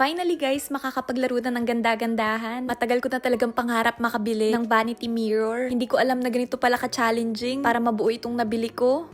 Finally guys, makakapaglaro na ng ganda-gandahan. Matagal ko na talagang pangarap makabili ng vanity mirror. Hindi ko alam na ganito pala ka-challenging para mabuo itong nabili ko.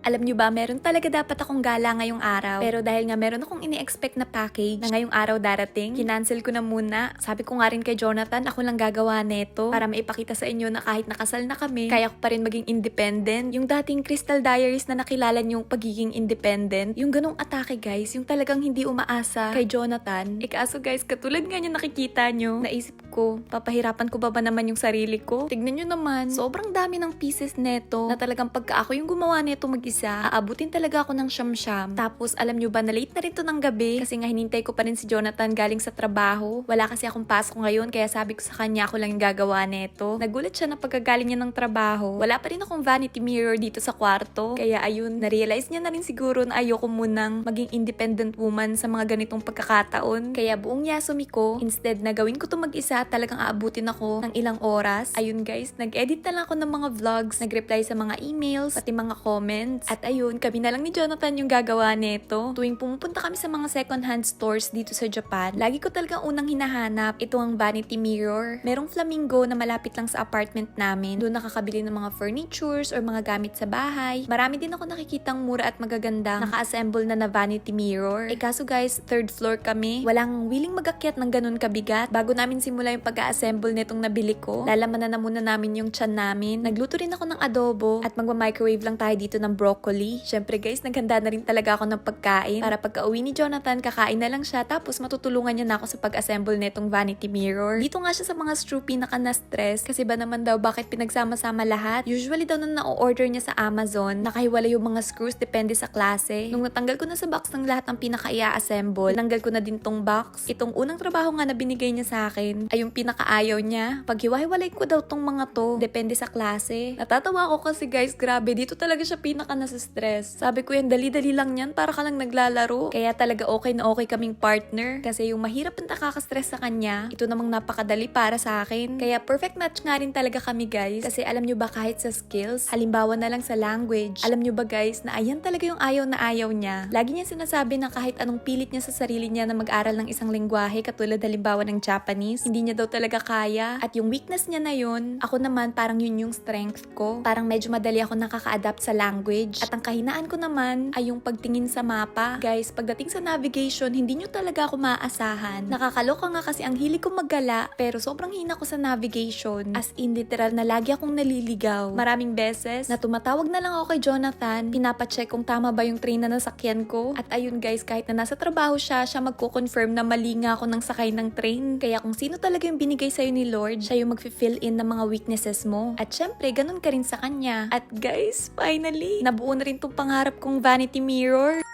Alam nyo ba, meron talaga dapat akong gala ngayong araw. Pero dahil nga meron akong ini-expect na package na ngayong araw darating, kinancel ko na muna. Sabi ko nga rin kay Jonathan, ako lang gagawa neto para maipakita sa inyo na kahit nakasal na kami, kaya ko pa rin maging independent. Yung dating Crystal Diaries na nakilala yung pagiging independent, yung ganong atake guys, yung talagang hindi umaasa kay Jonathan. Kaso guys, katulad nga niya nakikita nyo, naisip ko, papahirapan ko ba naman yung sarili ko? Tignan nyo naman, sobrang dami ng pieces neto na talagang pagka ako yung gumawa neto aabutin talaga ako ng siyam-siyam. Tapos, alam nyo ba, na late na rin to ng gabi kasi nga hinintay ko pa rin si Jonathan galing sa trabaho. Wala kasi akong pasok ngayon kaya sabi ko sa kanya ako lang yung gagawa neto. Nagulat siya na pagkagaling niya ng trabaho. Wala pa rin akong vanity mirror dito sa kwarto. Kaya ayun, na-realize niya na rin siguro na ayoko munang maging independent woman sa mga ganitong pagkakataon. Kaya buong yasumi ko, instead na gawin ko to mag-isa, talagang aabutin ako ng ilang oras. Ayun guys, nag-edit na lang ako ng mga vlogs, nag-reply sa mga emails, pati mga comments. At ayun, kami na lang ni Jonathan yung gagawa neto. Tuwing pumupunta kami sa mga second-hand stores dito sa Japan, lagi ko talagang unang hinahanap ito ang vanity mirror. Merong flamingo na malapit lang sa apartment namin. Doon nakakabili ng mga furnitures or mga gamit sa bahay. Marami din ako nakikitang mura at magagandang naka-assemble na vanity mirror. Kaso guys, third floor kami. Walang willing mag-akyat ng ganun kabigat. Bago namin simula yung pag-assemble nitong nabili ko, lalaman na muna namin yung tiyan namin. Nagluto rin ako ng adobo at magma-microwave lang tayo dito ng broccoli. Syempre guys, naghanda na rin talaga ako ng pagkain para pagka-uwi ni Jonathan, kakain na lang siya tapos matutulungan niya na ako sa pag-assemble nitong vanity mirror. Dito nga siya sa mga screw pinaka na-stress kasi ba naman daw bakit pinagsama-sama lahat? Usually daw na na-order niya sa Amazon, nakahiwala yung mga screws depende sa klase. Nung natanggal ko na sa box ng lahat ng pinaka-i-assemble, tinanggal ko na din tong box. Itong unang trabaho nga na binigay niya sa akin ay yung pinaka-ayaw niya. Paghiwa-hiwalay ko daw tong mga to, depende sa klase. Natatawa ako kasi guys, grabe, dito talaga siya pinaka nasa stress. Sabi ko yan, dali-dali lang yan, para ka lang naglalaro. Kaya talaga okay na okay kaming partner. Kasi yung mahirap na nakaka-stress sa kanya, ito namang napakadali para sa akin. Kaya perfect match nga rin talaga kami guys. Kasi alam nyo ba kahit sa skills, halimbawa na lang sa language, alam nyo ba guys na ayan talaga yung ayaw na ayaw niya. Lagi niya sinasabi na kahit anong pilit niya sa sarili niya na mag-aral ng isang lengguwahe, katulad halimbawa ng Japanese, hindi niya daw talaga kaya. At yung weakness niya na yun, ako naman parang yun yung strength ko. Parang medyo madali ako nakaka-adapt sa language. At ang kahinaan ko naman ay yung pagtingin sa mapa. Guys, pagdating sa navigation, hindi nyo talaga ako maaasahan. Nakakaloka nga kasi ang hilig ko maggala, pero sobrang hina ko sa navigation. As in, literal na lagi akong naliligaw. Maraming beses na tumatawag na lang ako kay Jonathan, pinapacheck kung tama ba yung train na nasakyan ko. At ayun guys, kahit na nasa trabaho siya magko-confirm na mali nga ako ng sakay ng train. Kaya kung sino talaga yung binigay sa'yo ni Lord, siya yung mag-fill in ng mga weaknesses mo. At syempre, ganun ka rin sa kanya. At guys, finally, nabuo na rin tong pangarap kong vanity mirror.